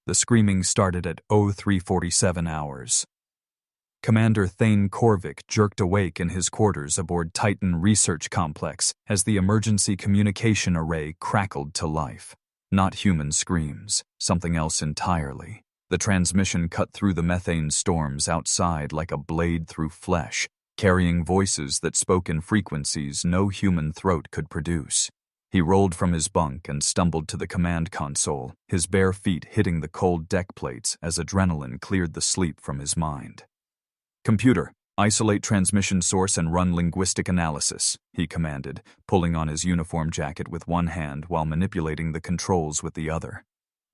The screaming started at 0347 hours. Commander Thane Korvik jerked awake in his quarters aboard Titan Research Complex as the emergency communication array crackled to life. Not human screams, something else entirely. The transmission cut through the methane storms outside like a blade through flesh, carrying voices that spoke in frequencies no human throat could produce. He rolled from his bunk and stumbled to the command console, his bare feet hitting the cold deck plates as adrenaline cleared the sleep from his mind. "Computer, isolate transmission source and run linguistic analysis," he commanded, pulling on his uniform jacket with one hand while manipulating the controls with the other.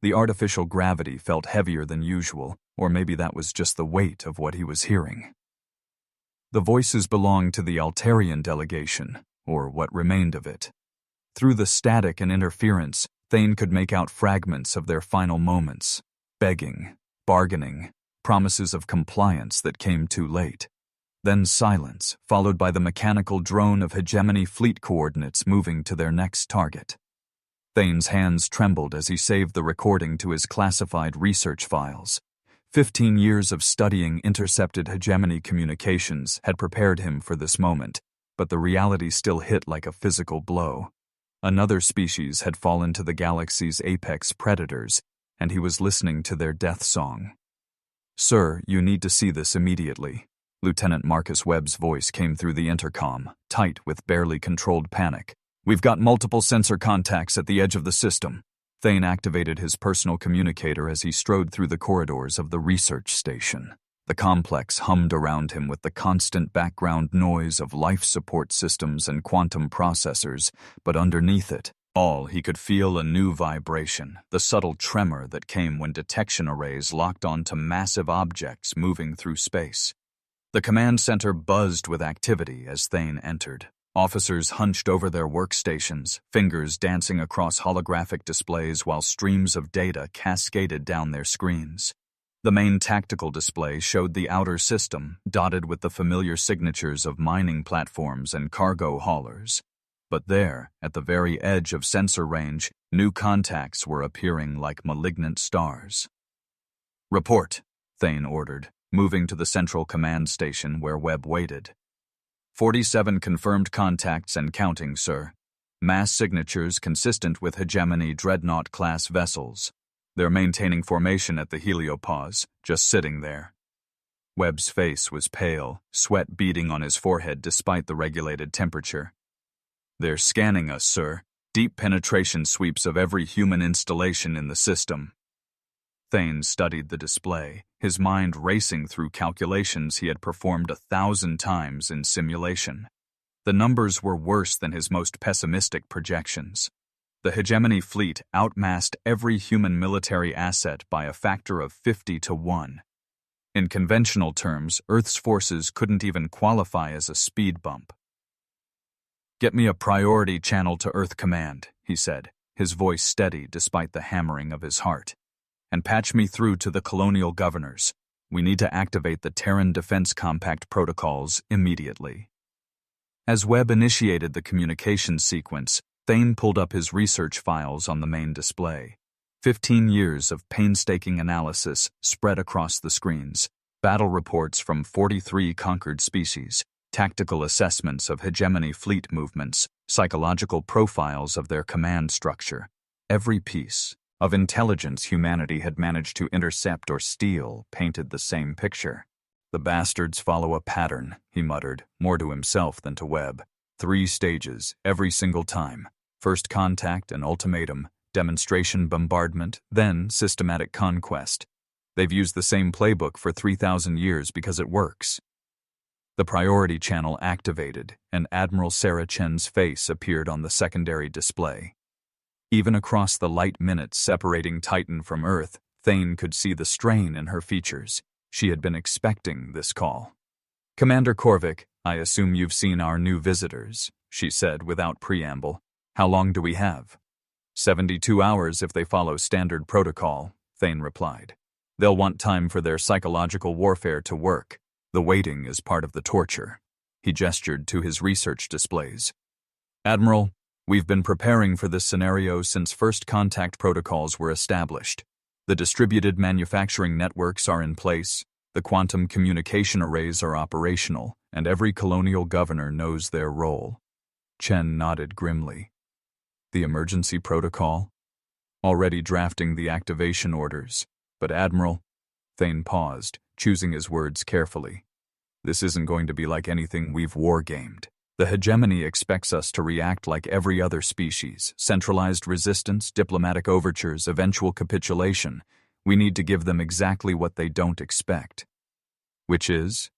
The artificial gravity felt heavier than usual, or maybe that was just the weight of what he was hearing. The voices belonged to the Altarian delegation, or what remained of it. Through the static and interference, Thane could make out fragments of their final moments, begging, bargaining, promises of compliance that came too late. Then silence, followed by the mechanical drone of hegemony fleet coordinates moving to their next target. Thane's hands trembled as he saved the recording to his classified research files. 15 years of studying intercepted hegemony communications had prepared him for this moment, but the reality still hit like a physical blow. Another species had fallen to the galaxy's apex predators, and he was listening to their death song. "Sir, you need to see this immediately." Lieutenant Marcus Webb's voice came through the intercom, tight with barely controlled panic. "We've got multiple sensor contacts at the edge of the system." Thane activated his personal communicator as he strode through the corridors of the research station. The complex hummed around him with the constant background noise of life support systems and quantum processors, but underneath it, he could feel a new vibration, the subtle tremor that came when detection arrays locked onto massive objects moving through space. The command center buzzed with activity as Thane entered. Officers hunched over their workstations, fingers dancing across holographic displays while streams of data cascaded down their screens. The main tactical display showed the outer system, dotted with the familiar signatures of mining platforms and cargo haulers. But there, at the very edge of sensor range, new contacts were appearing like malignant stars. "Report," Thane ordered, moving to the central command station where Webb waited. 47 confirmed contacts and counting, sir. Mass signatures consistent with hegemony dreadnought-class vessels. They're maintaining formation at the heliopause, just sitting there. Webb's face was pale, sweat beading on his forehead despite the regulated temperature. "They're scanning us, sir. Deep penetration sweeps of every human installation in the system." Thane studied the display, his mind racing through calculations he had performed 1,000 times in simulation. The numbers were worse than his most pessimistic projections. The hegemony fleet outmassed every human military asset by a factor of 50 to 1. In conventional terms, Earth's forces couldn't even qualify as a speed bump. "Get me a priority channel to Earth Command," he said, his voice steady despite the hammering of his heart. "And patch me through to the colonial governors. We need to activate the Terran Defense Compact protocols immediately." As Webb initiated the communications sequence, Thane pulled up his research files on the main display. 15 years of painstaking analysis spread across the screens, battle reports from 43 conquered species, tactical assessments of hegemony fleet movements, psychological profiles of their command structure. Every piece of intelligence humanity had managed to intercept or steal painted the same picture. "The bastards follow a pattern," he muttered, more to himself than to Webb. 3 stages, every single time. First contact and ultimatum, demonstration bombardment, then systematic conquest. They've used the same playbook for 3,000 years because it works. The priority channel activated, and Admiral Sarah Chen's face appeared on the secondary display. Even across the light minutes separating Titan from Earth, Thane could see the strain in her features. She had been expecting this call. "Commander Korvik, I assume you've seen our new visitors," she said without preamble. "How long do we have?" 72 hours if they follow standard protocol," Thane replied. "They'll want time for their psychological warfare to work. The waiting is part of the torture." He gestured to his research displays. "Admiral, we've been preparing for this scenario since first contact protocols were established. The distributed manufacturing networks are in place, the quantum communication arrays are operational, and every colonial governor knows their role. Chen nodded grimly. The emergency protocol? Already drafting the activation orders. But Admiral, Thane paused, choosing his words carefully. This isn't going to be like anything we've wargamed. The hegemony expects us to react like every other species. Centralized resistance, diplomatic overtures, eventual capitulation. We need to give them exactly what they don't expect. Which is?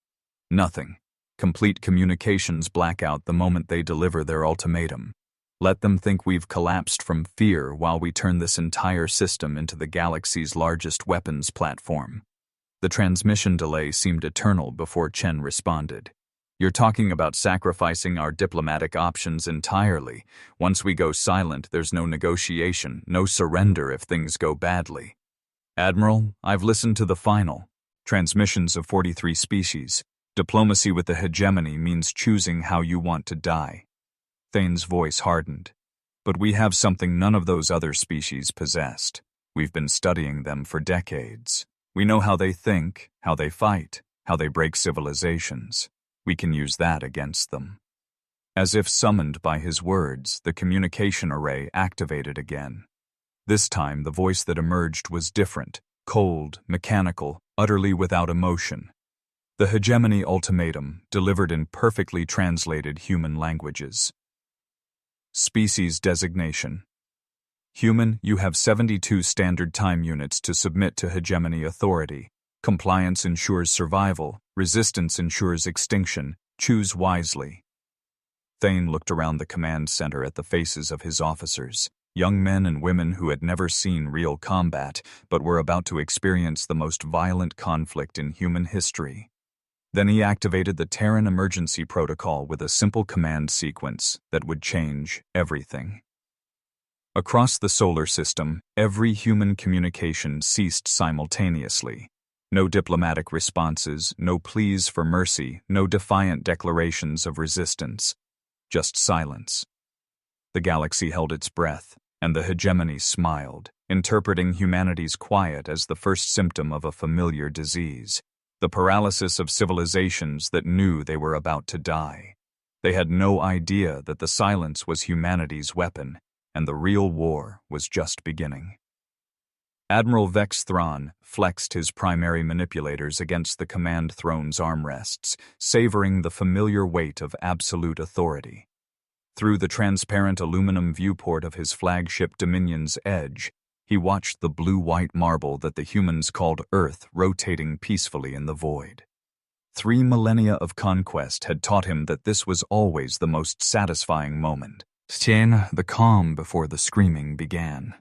Nothing. Complete communications blackout the moment they deliver their ultimatum. Let them think we've collapsed from fear while we turn this entire system into the galaxy's largest weapons platform. The transmission delay seemed eternal before Chen responded. You're talking about sacrificing our diplomatic options entirely. Once we go silent, there's no negotiation, no surrender if things go badly. Admiral, I've listened to the final. Transmissions of 43 species. Diplomacy with the hegemony means choosing how you want to die. Thane's voice hardened. But we have something none of those other species possessed. We've been studying them for decades. We know how they think, how they fight, how they break civilizations. We can use that against them. As if summoned by his words, the communication array activated again. This time, the voice that emerged was different, cold, mechanical, utterly without emotion. The hegemony ultimatum, delivered in perfectly translated human languages. Species designation. Human, you have 72 standard time units to submit to hegemony authority. Compliance ensures survival, resistance ensures extinction. Choose wisely. Thane looked around the command center at the faces of his officers, young men and women who had never seen real combat, but were about to experience the most violent conflict in human history. Then he activated the Terran emergency protocol with a simple command sequence that would change everything. Across the solar system, every human communication ceased simultaneously. No diplomatic responses, no pleas for mercy, no defiant declarations of resistance. Just silence. The galaxy held its breath, and the hegemony smiled, interpreting humanity's quiet as the first symptom of a familiar disease, the paralysis of civilizations that knew they were about to die. They had no idea that the silence was humanity's weapon, and the real war was just beginning. Admiral Vex Thrawn flexed his primary manipulators against the command throne's armrests, savoring the familiar weight of absolute authority. Through the transparent aluminum viewport of his flagship Dominion's Edge, he watched the blue-white marble that the humans called Earth rotating peacefully in the void. 3 millennia of conquest had taught him that this was always the most satisfying moment. The calm before the screaming began.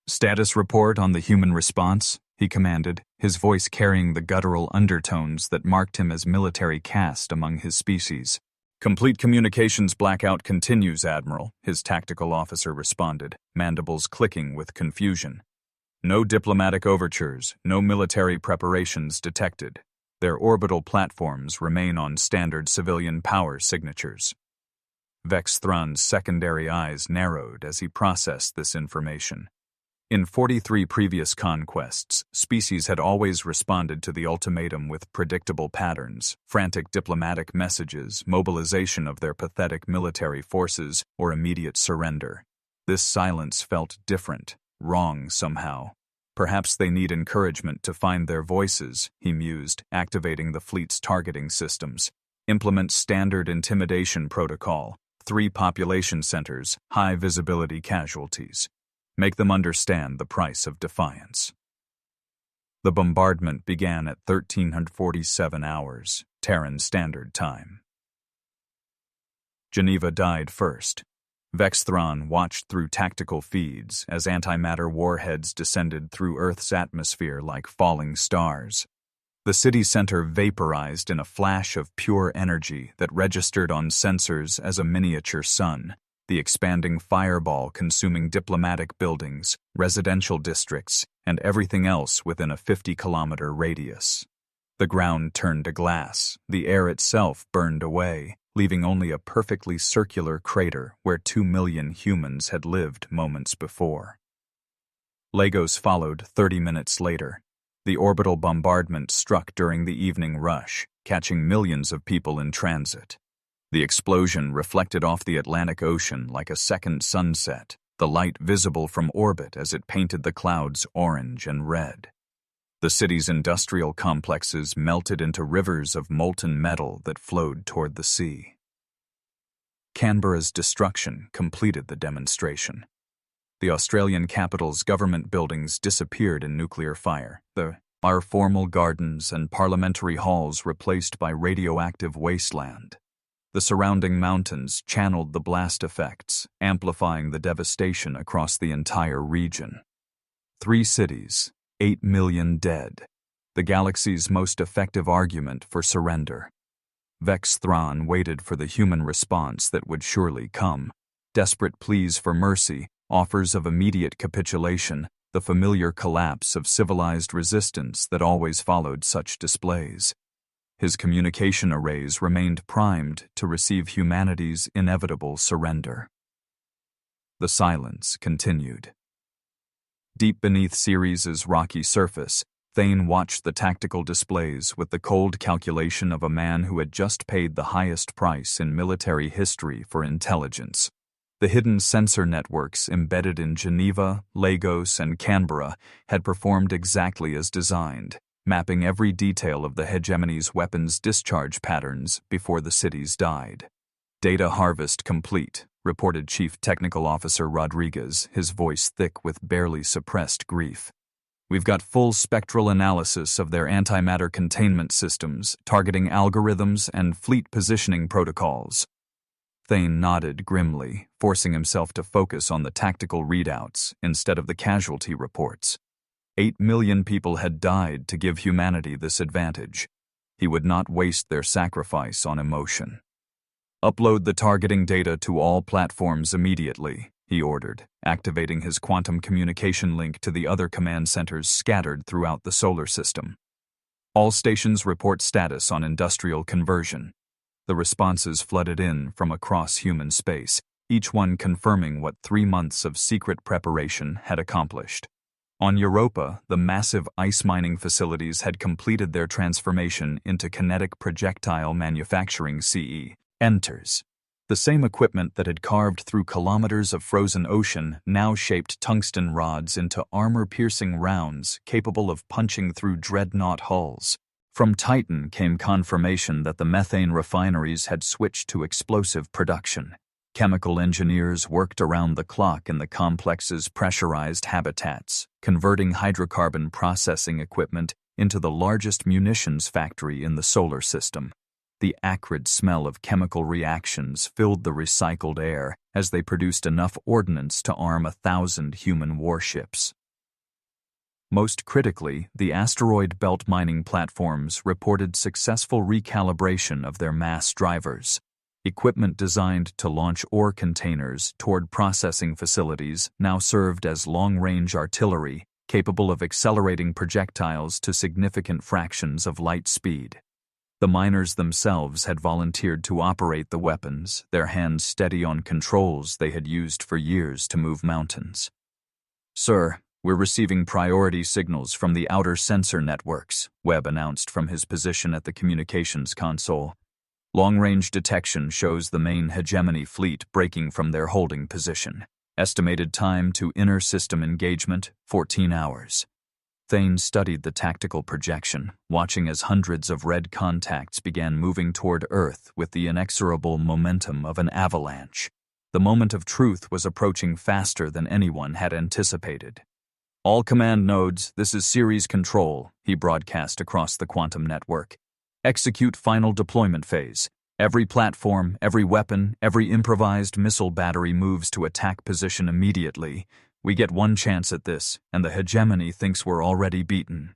Status report on the human response, he commanded, his voice carrying the guttural undertones that marked him as military caste among his species. Complete communications blackout continues, Admiral, his tactical officer responded, mandibles clicking with confusion. No diplomatic overtures, no military preparations detected. Their orbital platforms remain on standard civilian power signatures. Vex Thrawn's secondary eyes narrowed as he processed this information. In 43 previous conquests, species had always responded to the ultimatum with predictable patterns, frantic diplomatic messages, mobilization of their pathetic military forces, or immediate surrender. This silence felt different, wrong somehow. Perhaps they need encouragement to find their voices, he mused, activating the fleet's targeting systems. Implement standard intimidation protocol, 3 population centers, high visibility casualties. Make them understand the price of defiance. The bombardment began at 1347 hours, Terran Standard Time. Geneva died first. Vex Thrawn watched through tactical feeds as antimatter warheads descended through Earth's atmosphere like falling stars. The city center vaporized in a flash of pure energy that registered on sensors as a miniature sun, the expanding fireball consuming diplomatic buildings, residential districts, and everything else within a 50-kilometer radius. The ground turned to glass, the air itself burned away, leaving only a perfectly circular crater where 2 million humans had lived moments before. Lagos followed 30 minutes later. The orbital bombardment struck during the evening rush, catching millions of people in transit. The explosion reflected off the Atlantic Ocean like a second sunset, the light visible from orbit as it painted the clouds orange and red. The city's industrial complexes melted into rivers of molten metal that flowed toward the sea. Canberra's destruction completed the demonstration. The Australian capital's government buildings disappeared in nuclear fire, our formal gardens and parliamentary halls replaced by radioactive wasteland. The surrounding mountains channeled the blast effects, amplifying the devastation across the entire region. 3 cities, 8 million dead. The galaxy's most effective argument for surrender. Vex Thrawn waited for the human response that would surely come. Desperate pleas for mercy, offers of immediate capitulation, the familiar collapse of civilized resistance that always followed such displays. His communication arrays remained primed to receive humanity's inevitable surrender. The silence continued. Deep beneath Ceres's rocky surface, Thane watched the tactical displays with the cold calculation of a man who had just paid the highest price in military history for intelligence. The hidden sensor networks embedded in Geneva, Lagos, and Canberra had performed exactly as designed, mapping every detail of the hegemony's weapons discharge patterns before the cities died. Data harvest complete, reported Chief Technical Officer Rodriguez, his voice thick with barely suppressed grief. We've got full spectral analysis of their antimatter containment systems, targeting algorithms, and fleet positioning protocols. Thane nodded grimly, forcing himself to focus on the tactical readouts instead of the casualty reports. 8 million people had died to give humanity this advantage. He would not waste their sacrifice on emotion. Upload the targeting data to all platforms immediately, he ordered, activating his quantum communication link to the other command centers scattered throughout the solar system. All stations report status on industrial conversion. The responses flooded in from across human space, each one confirming what 3 months of secret preparation had accomplished. On Europa, the massive ice mining facilities had completed their transformation into kinetic projectile manufacturing enters. The same equipment that had carved through kilometers of frozen ocean now shaped tungsten rods into armor-piercing rounds capable of punching through dreadnought hulls. From Titan came confirmation that the methane refineries had switched to explosive production. Chemical engineers worked around the clock in the complex's pressurized habitats, converting hydrocarbon processing equipment into the largest munitions factory in the solar system. The acrid smell of chemical reactions filled the recycled air as they produced enough ordnance to arm 1,000 human warships. Most critically, the asteroid belt mining platforms reported successful recalibration of their mass drivers. Equipment designed to launch ore containers toward processing facilities now served as long-range artillery, capable of accelerating projectiles to significant fractions of light speed. The miners themselves had volunteered to operate the weapons, their hands steady on controls they had used for years to move mountains. "Sir, we're receiving priority signals from the outer sensor networks," Webb announced from his position at the communications console. "Long-range detection shows the main hegemony fleet breaking from their holding position. Estimated time to inner system engagement, 14 hours. Thane studied the tactical projection, watching as hundreds of red contacts began moving toward Earth with the inexorable momentum of an avalanche. The moment of truth was approaching faster than anyone had anticipated. "All command nodes, this is Ceres Control," he broadcast across the quantum network. "Execute final deployment phase. Every platform, every weapon, every improvised missile battery moves to attack position immediately. We get one chance at this, and the hegemony thinks we're already beaten."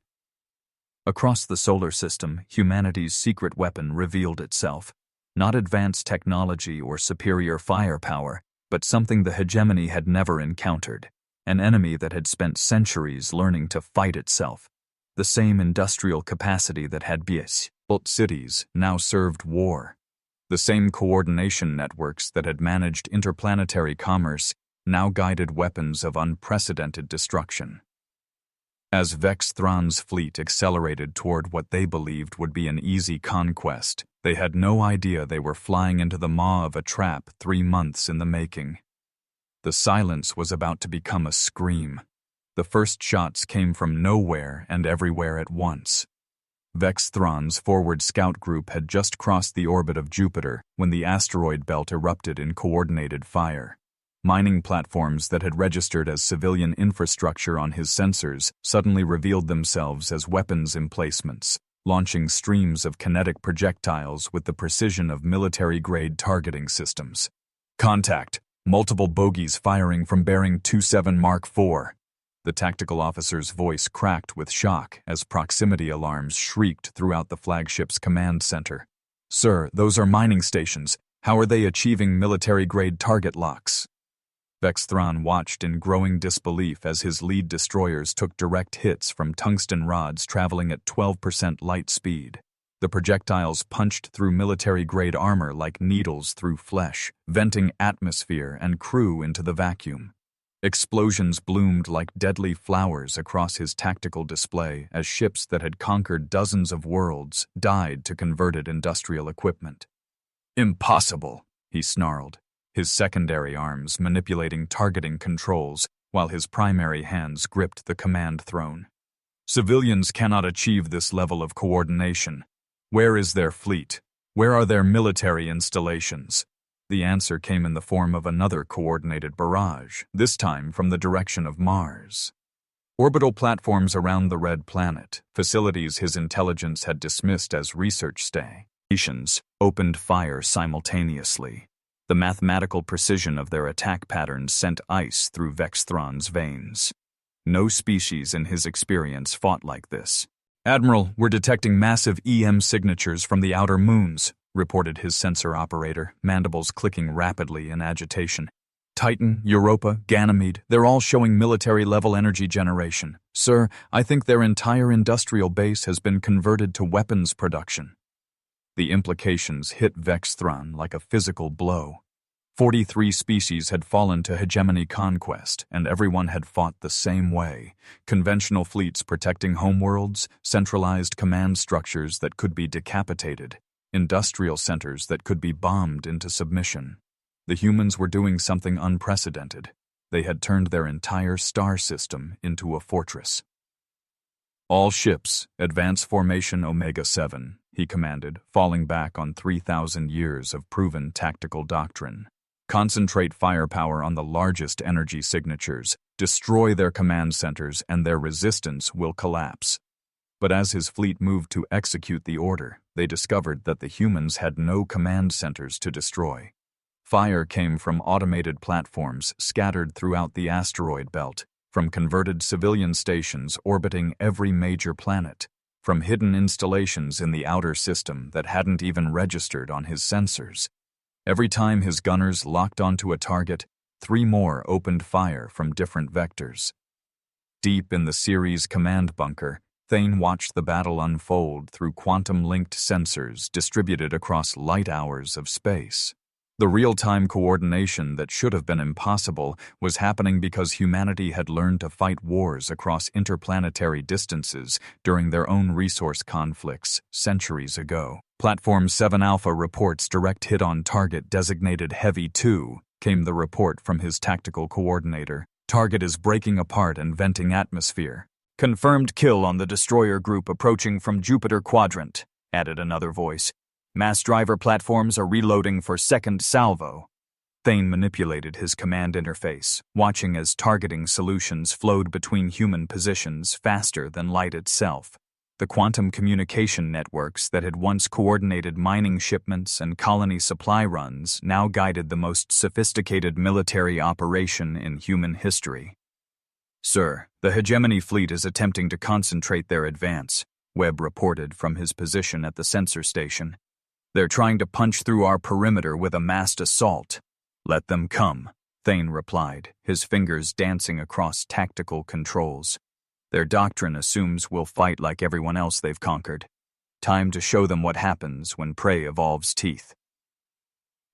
Across the solar system, humanity's secret weapon revealed itself. Not advanced technology or superior firepower, but something the hegemony had never encountered. An enemy that had spent centuries learning to fight itself. The same industrial capacity that had built cities now served war. The same coordination networks that had managed interplanetary commerce now guided weapons of unprecedented destruction. As Vex Thrawn's fleet accelerated toward what they believed would be an easy conquest, they had no idea they were flying into the maw of a trap 3 months in the making. The silence was about to become a scream. The first shots came from nowhere and everywhere at once. Vex Thrawn's forward scout group had just crossed the orbit of Jupiter when the asteroid belt erupted in coordinated fire. Mining platforms that had registered as civilian infrastructure on his sensors suddenly revealed themselves as weapons emplacements, launching streams of kinetic projectiles with the precision of military-grade targeting systems. Contact! Multiple bogies firing from bearing 27 Mark IV. The tactical officer's voice cracked with shock as proximity alarms shrieked throughout the flagship's command center. "Sir, those are mining stations. How are they achieving military-grade target locks?" Vex Thrawn watched in growing disbelief as his lead destroyers took direct hits from tungsten rods traveling at 12% light speed. The projectiles punched through military-grade armor like needles through flesh, venting atmosphere and crew into the vacuum. Explosions bloomed like deadly flowers across his tactical display as ships that had conquered dozens of worlds died to converted industrial equipment. "Impossible," he snarled, his secondary arms manipulating targeting controls while his primary hands gripped the command throne. "Civilians cannot achieve this level of coordination. Where is their fleet? Where are their military installations?" The answer came in the form of another coordinated barrage, this time from the direction of Mars. Orbital platforms around the Red Planet, facilities his intelligence had dismissed as research stations, opened fire simultaneously. The mathematical precision of their attack patterns sent ice through Vex Thrawn's veins. No species in his experience fought like this. "Admiral, we're detecting massive EM signatures from the outer moons," reported his sensor operator, mandibles clicking rapidly in agitation. "Titan, Europa, Ganymede, they're all showing military-level energy generation. Sir, I think their entire industrial base has been converted to weapons production." The implications hit Vex Thrawn like a physical blow. 43 species had fallen to hegemony conquest, and everyone had fought the same way. Conventional fleets protecting homeworlds, centralized command structures that could be decapitated, industrial centers that could be bombed into submission. The humans were doing something unprecedented. They had turned their entire star system into a fortress. "All ships, advance formation Omega-7, he commanded, falling back on 3,000 years of proven tactical doctrine. "Concentrate firepower on the largest energy signatures, destroy their command centers, and their resistance will collapse." But as his fleet moved to execute the order, they discovered that the humans had no command centers to destroy. Fire came from automated platforms scattered throughout the asteroid belt, from converted civilian stations orbiting every major planet, from hidden installations in the outer system that hadn't even registered on his sensors. Every time his gunners locked onto a target, 3 more opened fire from different vectors. Deep in the Ceres command bunker, Thane watched the battle unfold through quantum-linked sensors distributed across light hours of space. The real-time coordination that should have been impossible was happening because humanity had learned to fight wars across interplanetary distances during their own resource conflicts centuries ago. Platform 7 Alpha reports direct hit on target designated Heavy 2, came the report from his tactical coordinator. "Target is breaking apart and venting atmosphere." "Confirmed kill on the destroyer group approaching from Jupiter Quadrant," added another voice. "Mass driver platforms are reloading for second salvo." Thane manipulated his command interface, watching as targeting solutions flowed between human positions faster than light itself. The quantum communication networks that had once coordinated mining shipments and colony supply runs now guided the most sophisticated military operation in human history. "Sir, the hegemony fleet is attempting to concentrate their advance," Webb reported from his position at the sensor station. "They're trying to punch through our perimeter with a massed assault." "Let them come," Thane replied, his fingers dancing across tactical controls. "Their doctrine assumes we'll fight like everyone else they've conquered. Time to show them what happens when prey evolves teeth."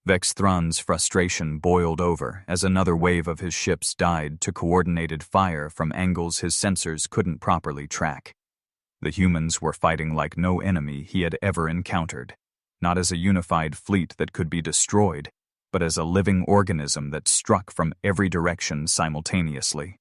Vexthron's frustration boiled over as another wave of his ships died to coordinated fire from angles his sensors couldn't properly track. The humans were fighting like no enemy he had ever encountered, not as a unified fleet that could be destroyed, but as a living organism that struck from every direction simultaneously.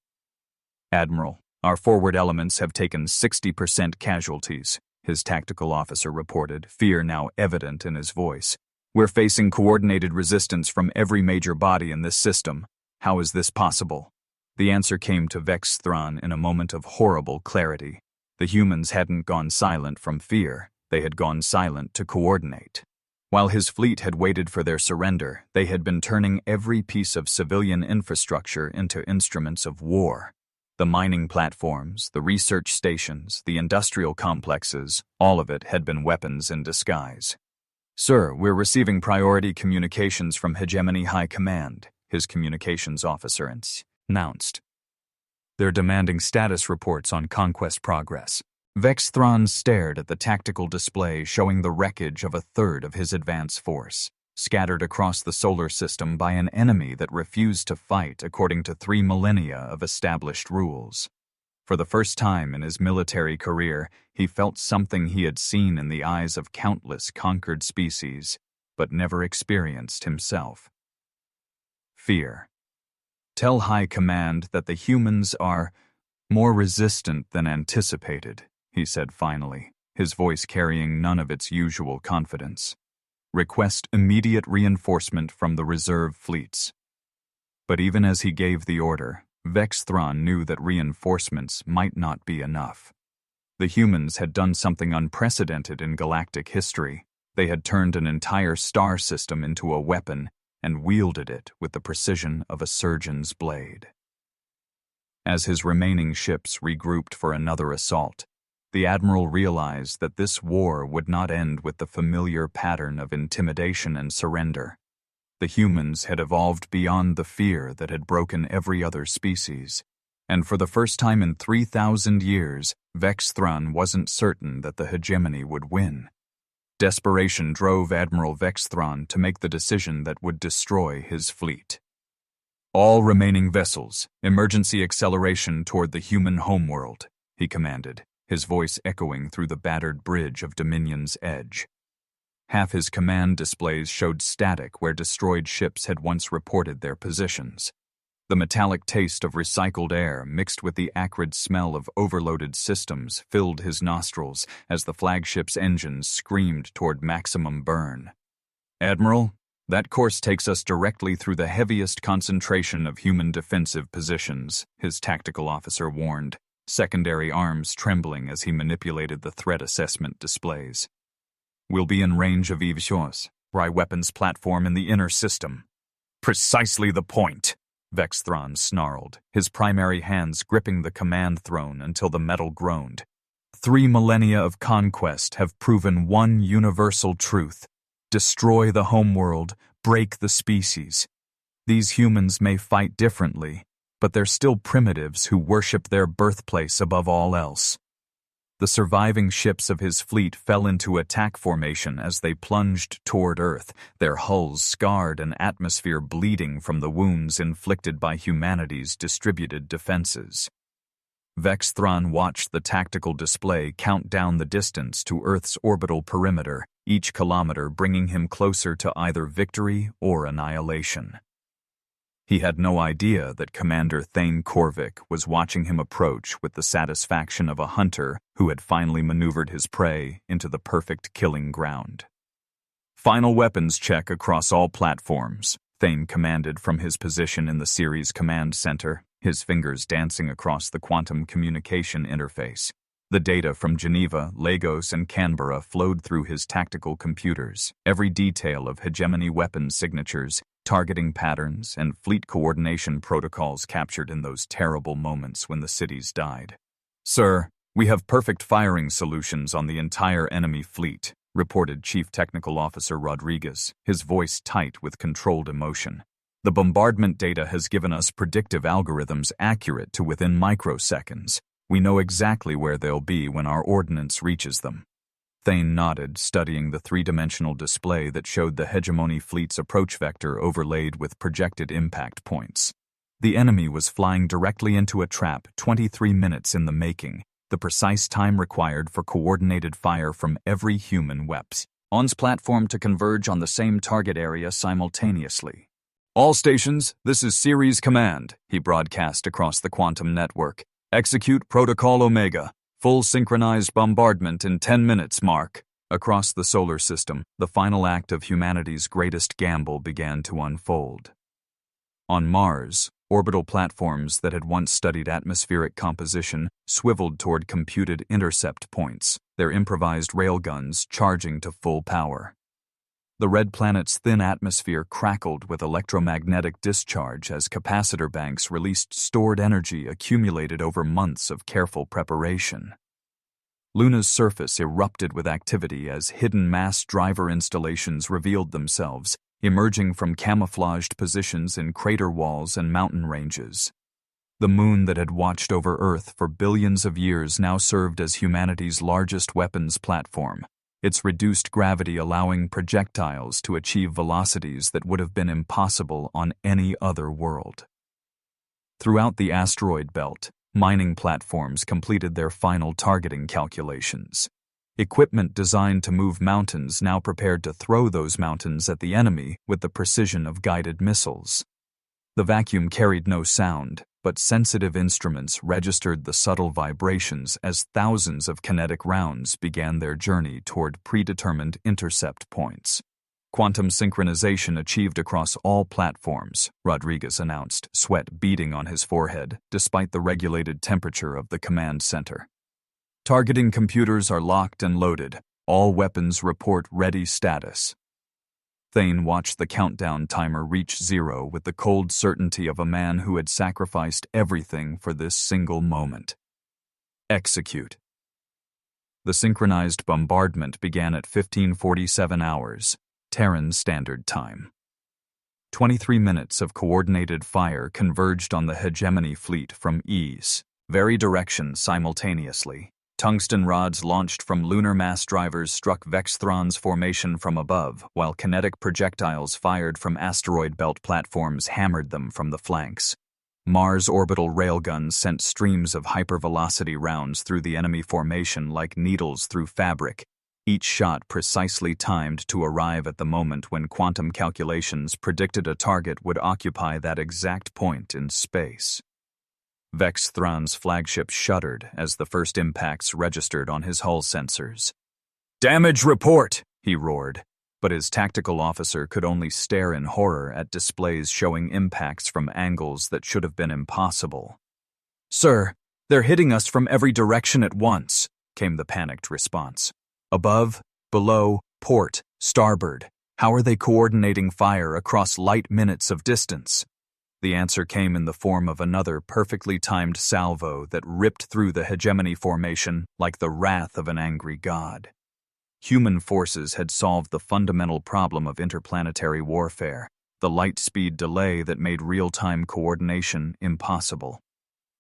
"Admiral, our forward elements have taken 60% casualties," his tactical officer reported, fear now evident in his voice. "We're facing coordinated resistance from every major body in this system. How is this possible?" The answer came to Vexthron in a moment of horrible clarity. The humans hadn't gone silent from fear, they had gone silent to coordinate. While his fleet had waited for their surrender, they had been turning every piece of civilian infrastructure into instruments of war. The mining platforms, the research stations, the industrial complexes, all of it had been weapons in disguise. "Sir, we're receiving priority communications from Hegemony High Command," his communications officer announced. "They're demanding status reports on conquest progress." Vexthron stared at the tactical display showing the wreckage of a third of his advance force, scattered across the solar system by an enemy that refused to fight according to 3 millennia of established rules. For the first time in his military career, he felt something he had seen in the eyes of countless conquered species, but never experienced himself. Fear. "Tell High Command that the humans are more resistant than anticipated," he said finally, his voice carrying none of its usual confidence. "Request immediate reinforcement from the reserve fleets." But even as he gave the order, Vexthron knew that reinforcements might not be enough. The humans had done something unprecedented in galactic history. They had turned an entire star system into a weapon and wielded it with the precision of a surgeon's blade. As his remaining ships regrouped for another assault, the Admiral realized that this war would not end with the familiar pattern of intimidation and surrender. The humans had evolved beyond the fear that had broken every other species, and for the first time in 3,000 years, Vexthron wasn't certain that the hegemony would win. Desperation drove Admiral Vexthron to make the decision that would destroy his fleet. "All remaining vessels, emergency acceleration toward the human homeworld," he commanded, his voice echoing through the battered bridge of Dominion's edge. Half his command displays showed static where destroyed ships had once reported their positions. The metallic taste of recycled air mixed with the acrid smell of overloaded systems filled his nostrils as the flagship's engines screamed toward maximum burn. "Admiral, that course takes us directly through the heaviest concentration of human defensive positions," his tactical officer warned, secondary arms trembling as he manipulated the threat assessment displays. "We'll be in range of HFY's weapons platform in the inner system." "Precisely the point," Vexthron snarled, his primary hands gripping the command throne until the metal groaned. 3 millennia of conquest have proven one universal truth: destroy the homeworld, break the species. These humans may fight differently, but they're still primitives who worship their birthplace above all else. The surviving ships of his fleet fell into attack formation as they plunged toward Earth, their hulls scarred and atmosphere bleeding from the wounds inflicted by humanity's distributed defenses. Vexthron watched the tactical display count down the distance to Earth's orbital perimeter, each kilometer bringing him closer to either victory or annihilation. He had no idea that Commander Thane Korvik was watching him approach with the satisfaction of a hunter who had finally maneuvered his prey into the perfect killing ground. "Final weapons check across all platforms," Thane commanded from his position in the Ceres command center, his fingers dancing across the quantum communication interface. The data from Geneva, Lagos, and Canberra flowed through his tactical computers, every detail of hegemony weapons signatures, targeting patterns, and fleet coordination protocols captured in those terrible moments when the cities died. "Sir, we have perfect firing solutions on the entire enemy fleet," reported Chief Technical Officer Rodriguez, his voice tight with controlled emotion. "The bombardment data has given us predictive algorithms accurate to within microseconds. We know exactly where they'll be when our ordnance reaches them." Thane nodded, studying the three-dimensional display that showed the hegemony fleet's approach vector overlaid with projected impact points. The enemy was flying directly into a trap 23 minutes in the making, the precise time required for coordinated fire from every human weapon. ON's platform to converge on the same target area simultaneously. "All stations, this is Series Command," he broadcast across the quantum network. "Execute Protocol Omega. Full synchronized bombardment in 10 minutes, Mark." Across the solar system, the final act of humanity's greatest gamble began to unfold. On Mars, orbital platforms that had once studied atmospheric composition swiveled toward computed intercept points, their improvised railguns charging to full power. The red planet's thin atmosphere crackled with electromagnetic discharge as capacitor banks released stored energy accumulated over months of careful preparation. Luna's surface erupted with activity as hidden mass driver installations revealed themselves, emerging from camouflaged positions in crater walls and mountain ranges. The moon that had watched over Earth for billions of years now served as humanity's largest weapons platform, its reduced gravity allowing projectiles to achieve velocities that would have been impossible on any other world. Throughout the asteroid belt, mining platforms completed their final targeting calculations. Equipment designed to move mountains now prepared to throw those mountains at the enemy with the precision of guided missiles. The vacuum carried no sound, but sensitive instruments registered the subtle vibrations as thousands of kinetic rounds began their journey toward predetermined intercept points. "Quantum synchronization achieved across all platforms," Rodriguez announced, sweat beading on his forehead despite the regulated temperature of the command center. "Targeting computers are locked and loaded. All weapons report ready status." Thane watched the countdown timer reach 0 with the cold certainty of a man who had sacrificed everything for this single moment. Execute. The synchronized bombardment began at 15:47 hours, Terran Standard Time. 23 minutes of coordinated fire converged on the hegemony fleet from very directions simultaneously. Tungsten rods launched from lunar mass drivers struck Vexthron's formation from above, while kinetic projectiles fired from asteroid belt platforms hammered them from the flanks. Mars orbital railguns sent streams of hypervelocity rounds through the enemy formation like needles through fabric, each shot precisely timed to arrive at the moment when quantum calculations predicted a target would occupy that exact point in space. Vexthron's flagship shuddered as the first impacts registered on his hull sensors. "Damage report!" he roared, but his tactical officer could only stare in horror at displays showing impacts from angles that should have been impossible. "Sir, they're hitting us from every direction at once," came the panicked response. "Above, below, port, starboard. How are they coordinating fire across light minutes of distance?" The answer came in the form of another perfectly timed salvo that ripped through the hegemony formation like the wrath of an angry god. Human forces had solved the fundamental problem of interplanetary warfare, the light-speed delay that made real-time coordination impossible.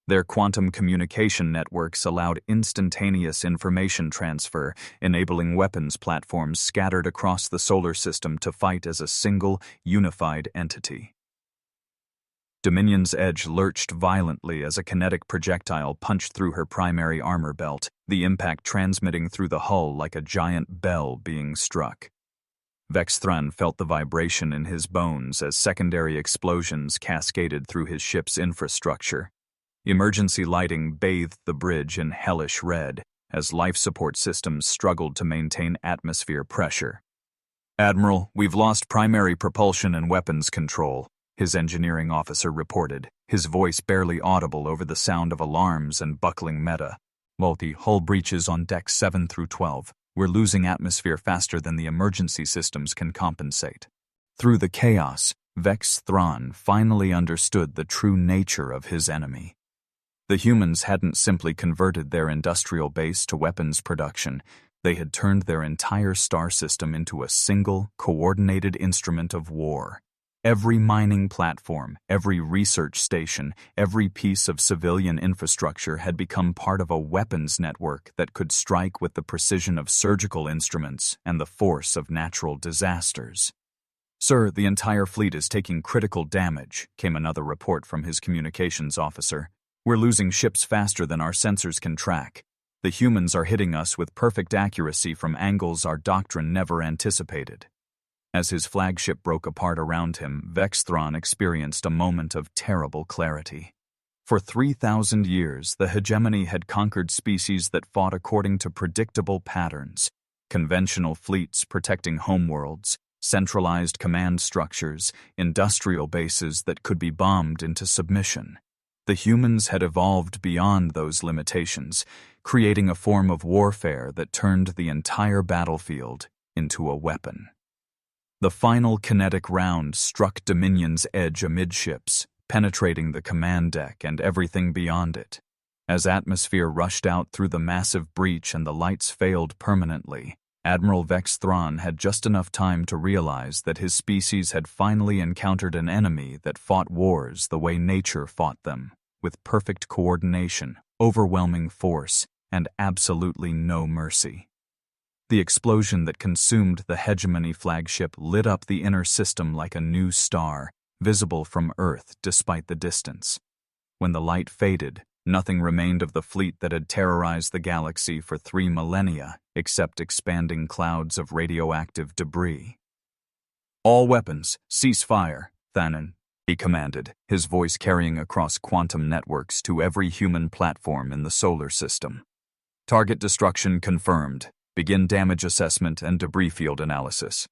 Their quantum communication networks allowed instantaneous information transfer, enabling weapons platforms scattered across the solar system to fight as a single, unified entity. Dominion's edge lurched violently as a kinetic projectile punched through her primary armor belt, the impact transmitting through the hull like a giant bell being struck. Vexthron felt the vibration in his bones as secondary explosions cascaded through his ship's infrastructure. Emergency lighting bathed the bridge in hellish red as life support systems struggled to maintain atmosphere pressure. "Admiral, we've lost primary propulsion and weapons control," his engineering officer reported, his voice barely audible over the sound of alarms and buckling meta. "Multi-hull breaches on decks 7 through 12. We're losing atmosphere faster than the emergency systems can compensate." Through the chaos, Vexthron finally understood the true nature of his enemy. The humans hadn't simply converted their industrial base to weapons production. They had turned their entire star system into a single, coordinated instrument of war. Every mining platform, every research station, every piece of civilian infrastructure had become part of a weapons network that could strike with the precision of surgical instruments and the force of natural disasters. "Sir, the entire fleet is taking critical damage," came another report from his communications officer. "We're losing ships faster than our sensors can track. The humans are hitting us with perfect accuracy from angles our doctrine never anticipated." As his flagship broke apart around him, Vexthron experienced a moment of terrible clarity. For 3,000 years, the hegemony had conquered species that fought according to predictable patterns: conventional fleets protecting homeworlds, centralized command structures, industrial bases that could be bombed into submission. The humans had evolved beyond those limitations, creating a form of warfare that turned the entire battlefield into a weapon. The final kinetic round struck Dominion's edge amidships, penetrating the command deck and everything beyond it. As atmosphere rushed out through the massive breach and the lights failed permanently, Admiral Vexthron had just enough time to realize that his species had finally encountered an enemy that fought wars the way nature fought them, with perfect coordination, overwhelming force, and absolutely no mercy. The explosion that consumed the hegemony flagship lit up the inner system like a new star, visible from Earth despite the distance. When the light faded, nothing remained of the fleet that had terrorized the galaxy for 3 millennia, except expanding clouds of radioactive debris. "All weapons, cease fire, Thanon," he commanded, his voice carrying across quantum networks to every human platform in the solar system. "Target destruction confirmed. Begin damage assessment and debris field analysis."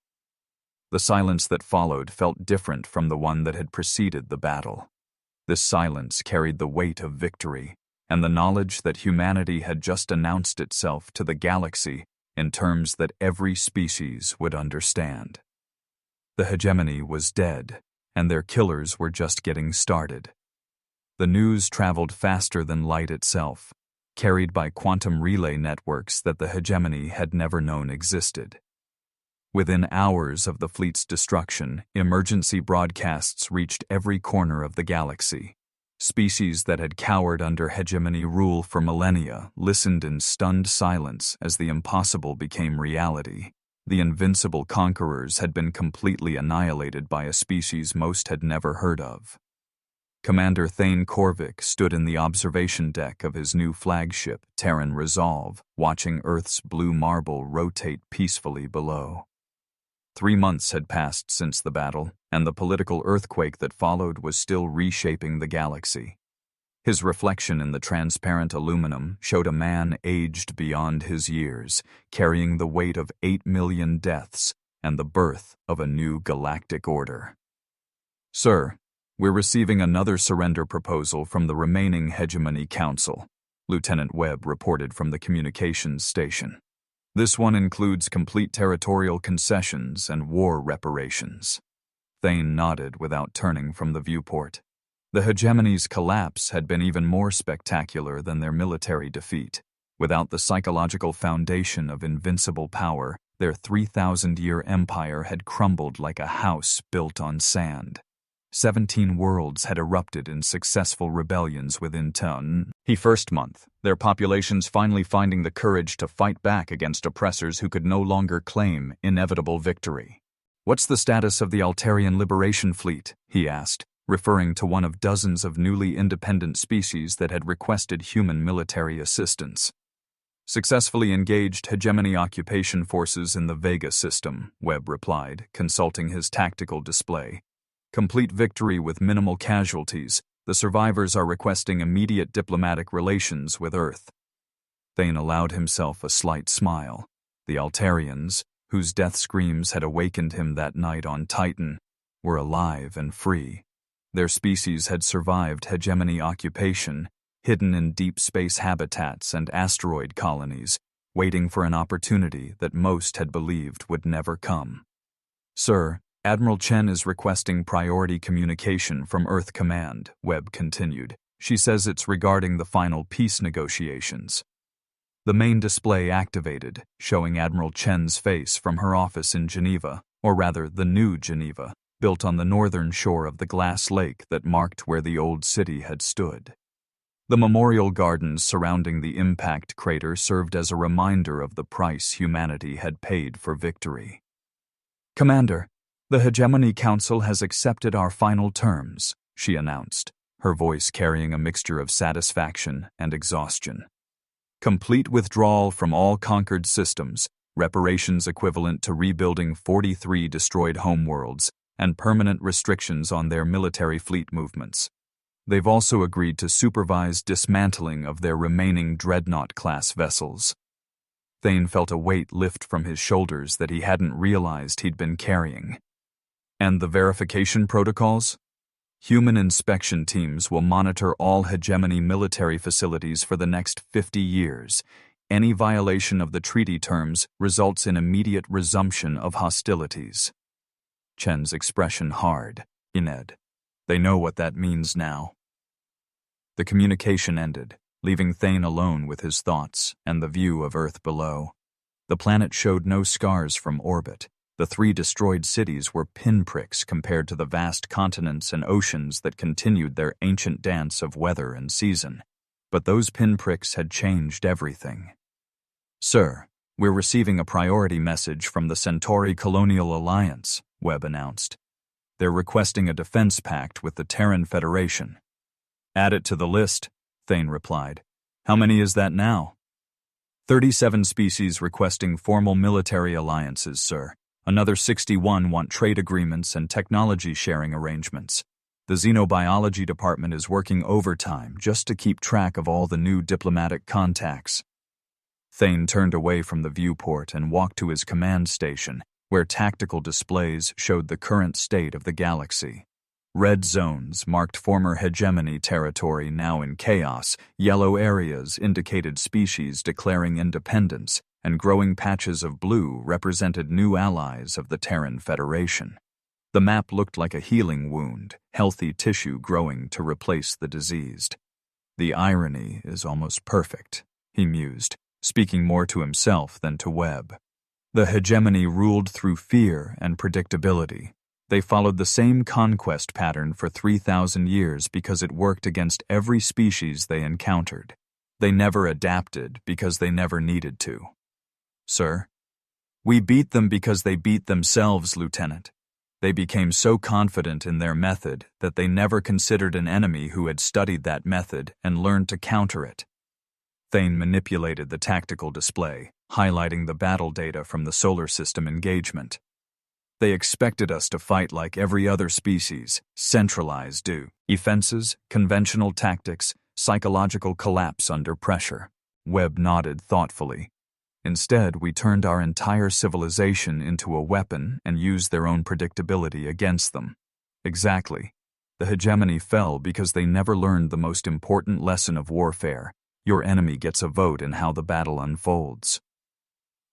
The silence that followed felt different from the one that had preceded the battle. This silence carried the weight of victory, and the knowledge that humanity had just announced itself to the galaxy in terms that every species would understand. The hegemony was dead, and their killers were just getting started. The news traveled faster than light itself, carried by quantum relay networks that the hegemony had never known existed. Within hours of the fleet's destruction, emergency broadcasts reached every corner of the galaxy. Species that had cowered under hegemony rule for millennia listened in stunned silence as the impossible became reality. The invincible conquerors had been completely annihilated by a species most had never heard of. Commander Thane Korvik stood in the observation deck of his new flagship, Terran Resolve, watching Earth's blue marble rotate peacefully below. 3 months had passed since the battle, and the political earthquake that followed was still reshaping the galaxy. His reflection in the transparent aluminum showed a man aged beyond his years, carrying the weight of 8 million deaths and the birth of a new galactic order. "Sir, we're receiving another surrender proposal from the remaining Hegemony Council," Lieutenant Webb reported from the communications station. "This one includes complete territorial concessions and war reparations." Thane nodded without turning from the viewport. The hegemony's collapse had been even more spectacular than their military defeat. Without the psychological foundation of invincible power, their 3,000-year empire had crumbled like a house built on sand. 17 worlds had erupted in successful rebellions within the first month, their populations finally finding the courage to fight back against oppressors who could no longer claim inevitable victory. "What's the status of the Altarian Liberation Fleet?" he asked, referring to one of dozens of newly independent species that had requested human military assistance. "Successfully engaged hegemony occupation forces in the Vega system," Webb replied, consulting his tactical display. "Complete victory with minimal casualties. The survivors are requesting immediate diplomatic relations with Earth." Thane allowed himself a slight smile. The Altarians, whose death screams had awakened him that night on Titan, were alive and free. Their species had survived hegemony occupation, hidden in deep space habitats and asteroid colonies, waiting for an opportunity that most had believed would never come. "Sir, Admiral Chen is requesting priority communication from Earth Command," Webb continued. "She says it's regarding the final peace negotiations." The main display activated, showing Admiral Chen's face from her office in Geneva, or rather the New Geneva, built on the northern shore of the glass lake that marked where the old city had stood. The memorial gardens surrounding the impact crater served as a reminder of the price humanity had paid for victory. "Commander, the Hegemony Council has accepted our final terms," she announced, her voice carrying a mixture of satisfaction and exhaustion. "Complete withdrawal from all conquered systems, reparations equivalent to rebuilding 43 destroyed homeworlds, and permanent restrictions on their military fleet movements. They've also agreed to supervise dismantling of their remaining Dreadnought-class vessels." Thane felt a weight lift from his shoulders that he hadn't realized he'd been carrying. "And the verification protocols? Human inspection teams will monitor all Hegemony military facilities for the next 50 years. Any violation of the treaty terms results in immediate resumption of hostilities." Chen's expression hard. "Ined. They know what that means now." The communication ended, leaving Thane alone with his thoughts and the view of Earth below. The planet showed no scars from orbit. The 3 destroyed cities were pinpricks compared to the vast continents and oceans that continued their ancient dance of weather and season. But those pinpricks had changed everything. "Sir, we're receiving a priority message from the Centauri Colonial Alliance," Webb announced. "They're requesting a defense pact with the Terran Federation." "Add it to the list," Thane replied. "How many is that now?" 37 species requesting formal military alliances, sir. Another 61 want trade agreements and technology sharing arrangements. The Xenobiology Department is working overtime just to keep track of all the new diplomatic contacts. Thane turned away from the viewport and walked to his command station, where tactical displays showed the current state of the galaxy. Red zones marked former hegemony territory now in chaos, yellow areas indicated species declaring independence, and growing patches of blue represented new allies of the Terran Federation. The map looked like a healing wound, healthy tissue growing to replace the diseased. "The irony is almost perfect," he mused, speaking more to himself than to Webb. The hegemony ruled through fear and predictability. They followed the same conquest pattern for 3,000 years because it worked against every species they encountered. They never adapted because they never needed to. "Sir, we beat them because they beat themselves, Lieutenant. They became so confident in their method that they never considered an enemy who had studied that method and learned to counter it." Thane manipulated the tactical display, highlighting the battle data from the solar system engagement. "They expected us to fight like every other species, centralized defenses, conventional tactics, psychological collapse under pressure." Webb nodded thoughtfully. "Instead, we turned our entire civilization into a weapon and used their own predictability against them." "Exactly. The hegemony fell because they never learned the most important lesson of warfare. Your enemy gets a vote in how the battle unfolds."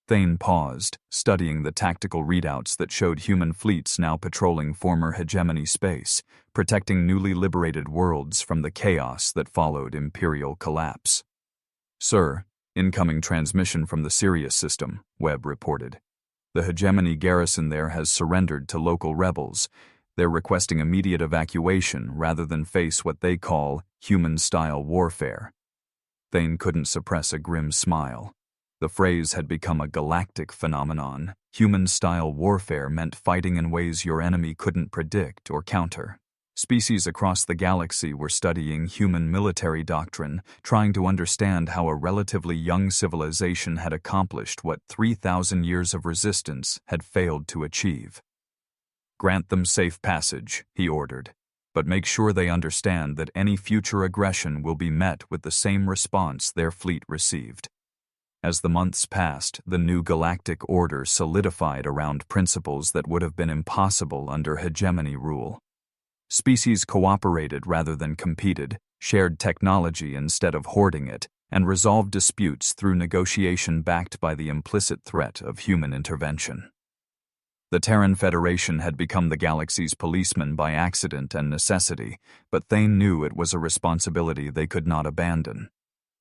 Thane paused, studying the tactical readouts that showed human fleets now patrolling former hegemony space, protecting newly liberated worlds from the chaos that followed Imperial collapse. "Sir, incoming transmission from the Sirius system," Webb reported. "The hegemony garrison there has surrendered to local rebels. They're requesting immediate evacuation rather than face what they call human-style warfare." Thane couldn't suppress a grim smile. The phrase had become a galactic phenomenon. Human-style warfare meant fighting in ways your enemy couldn't predict or counter. Species across the galaxy were studying human military doctrine, trying to understand how a relatively young civilization had accomplished what 3,000 years of resistance had failed to achieve. "Grant them safe passage," he ordered, "but make sure they understand that any future aggression will be met with the same response their fleet received." As the months passed, the new galactic order solidified around principles that would have been impossible under hegemony rule. Species cooperated rather than competed, shared technology instead of hoarding it, and resolved disputes through negotiation backed by the implicit threat of human intervention. The Terran Federation had become the galaxy's policeman by accident and necessity, but Thane knew it was a responsibility they could not abandon.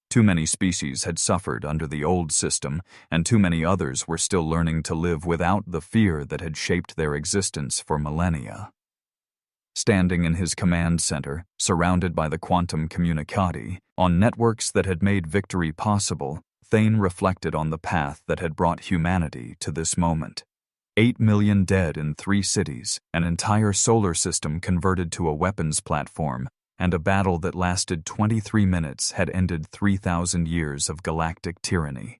Too many species had suffered under the old system, and too many others were still learning to live without the fear that had shaped their existence for millennia. Standing in his command center, surrounded by the quantum communicati, on networks that had made victory possible, Thane reflected on the path that had brought humanity to this moment. 8 million dead in 3 cities, an entire solar system converted to a weapons platform, and a battle that lasted 23 minutes had ended 3,000 years of galactic tyranny.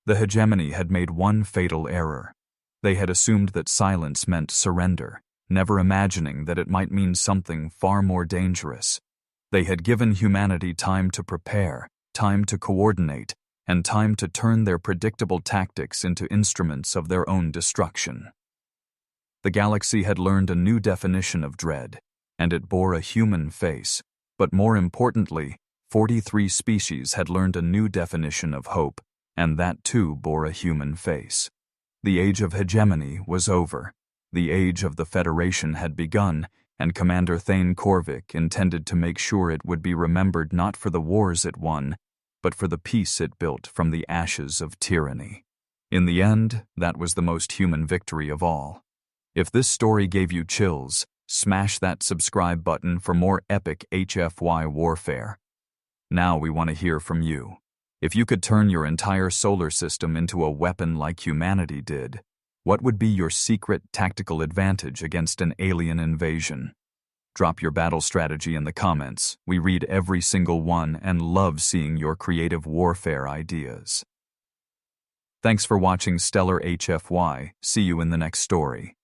The hegemony had made one fatal error. They had assumed that silence meant surrender, never imagining that it might mean something far more dangerous. They had given humanity time to prepare, time to coordinate, and time to turn their predictable tactics into instruments of their own destruction. The galaxy had learned a new definition of dread, and it bore a human face, but more importantly, 43 species had learned a new definition of hope, and that too bore a human face. The age of hegemony was over. The age of the Federation had begun, and Commander Thane Korvik intended to make sure it would be remembered not for the wars it won, but for the peace it built from the ashes of tyranny. In the end, that was the most human victory of all. If this story gave you chills, smash that subscribe button for more epic HFY warfare. Now we want to hear from you. If you could turn your entire solar system into a weapon like humanity did, what would be your secret tactical advantage against an alien invasion? Drop your battle strategy in the comments. We read every single one and love seeing your creative warfare ideas. Thanks for watching Stellar HFY. See you in the next story.